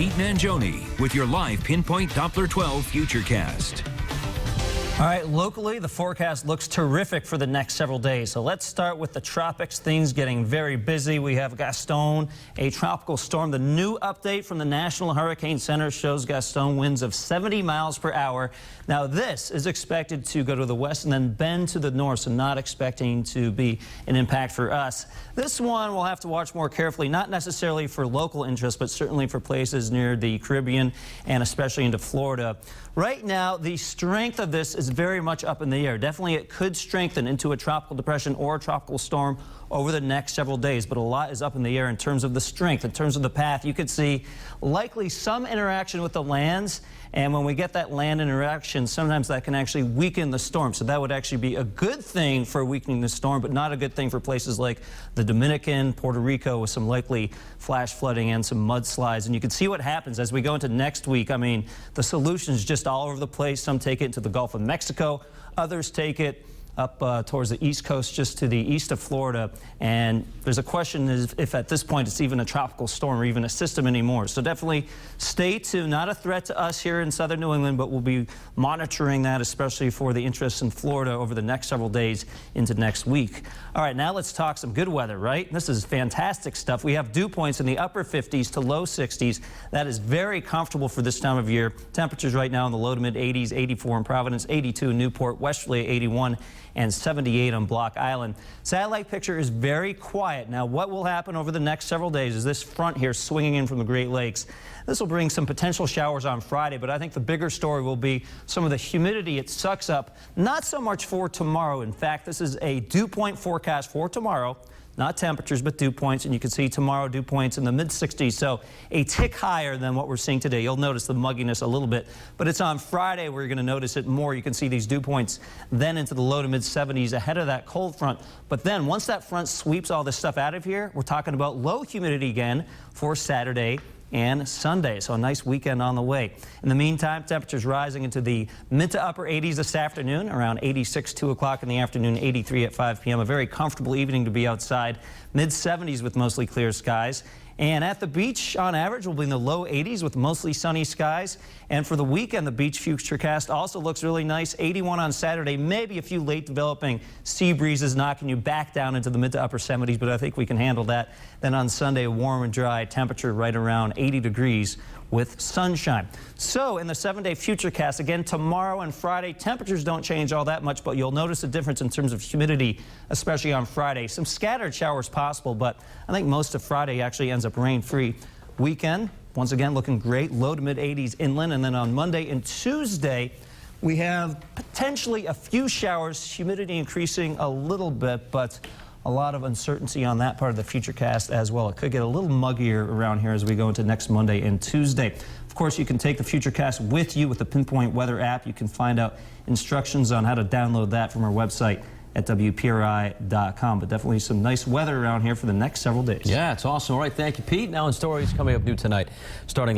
Pete Mangione with your live Pinpoint Doppler 12 Futurecast. All right, locally, the forecast looks terrific for the next several days. So let's start with the tropics. Things getting very busy. We have Gaston, a tropical storm. The new update from the National Hurricane Center shows Gaston winds of 70 miles per hour. Now, this is expected to go to the west and then bend to the north, so not expecting to be an impact for us. This one we'll have to watch more carefully, not necessarily for local interest, but certainly for places near the Caribbean and especially into Florida. Right now, the strength of this is very much up in the air. Definitely, it could strengthen into a tropical depression or a tropical storm over the next several days, but a lot is up in the air in terms of the strength, in terms of the path. You could see likely some interaction with the lands, and when we get that land interaction, sometimes that can actually weaken the storm. So that would actually be a good thing for weakening the storm, but not a good thing for places like the Dominican, Puerto Rico, with some likely flash flooding and some mudslides. And you can see what happens as we go into next week. I mean, the solution is just all over the place. Some take it into the Gulf of Mexico, others take it up towards the east coast, just to the east of Florida. And there's a question if at this point it's even a tropical storm or even a system anymore. So definitely stay tuned. Not a threat to us here in southern New England, but we'll be monitoring that, especially for the interest in Florida over the next several days into next week. All right, now let's talk some good weather, right? This is fantastic stuff. We have dew points in the upper 50s to low 60s. That is very comfortable for this time of year. Temperatures right now in the low to mid 80s, 84 in Providence, 82 in Newport, Westerly 81, and 78 on Block Island. Satellite picture is very quiet. Now, what will happen over the next several days is this front here swinging in from the Great Lakes. This will bring some potential showers on Friday, but I think the bigger story will be some of the humidity it sucks up. Not so much for tomorrow. In fact, this is a dew point forecast for tomorrow. Not temperatures, but dew points, and you can see tomorrow dew points in the mid-60s, so a tick higher than what we're seeing today. You'll notice the mugginess a little bit, but it's on Friday where you're going to notice it more. You can see these dew points then into the low to mid-70s ahead of that cold front. But then once that front sweeps all this stuff out of here, we're talking about low humidity again for Saturday and Sunday. So a nice weekend on the way. In the meantime, temperatures rising into the mid to upper 80s this afternoon, around 86, 2 o'clock in the afternoon, 83 at 5 p.m. A very comfortable evening to be outside. Mid 70s with mostly clear skies. And at the beach, on average, we'll be in the low 80s with mostly sunny skies. And for the weekend, the beach Futurecast also looks really nice. 81 on Saturday, maybe a few late developing sea breezes knocking you back down into the mid to upper 70s, but I think we can handle that. Then on Sunday, warm and dry, temperature right around 80 degrees with sunshine. So in the 7-day Futurecast, again, tomorrow and Friday, temperatures don't change all that much, but you'll notice a difference in terms of humidity, especially on Friday. Some scattered showers possible, but I think most of Friday actually ends up rain-free. Weekend, once again, looking great, low to mid 80s inland, and then on Monday and Tuesday, we have potentially a few showers, humidity increasing a little bit, but a lot of uncertainty on that part of the Futurecast as well. It could get a little muggier around here as we go into next Monday and Tuesday. Of course, you can take the Futurecast with you with the Pinpoint Weather app. You can find out instructions on how to download that from our website at WPRI.com. But definitely some nice weather around here for the next several days. Yeah, it's awesome. All right, thank you, Pete. Now in stories coming up new tonight, starting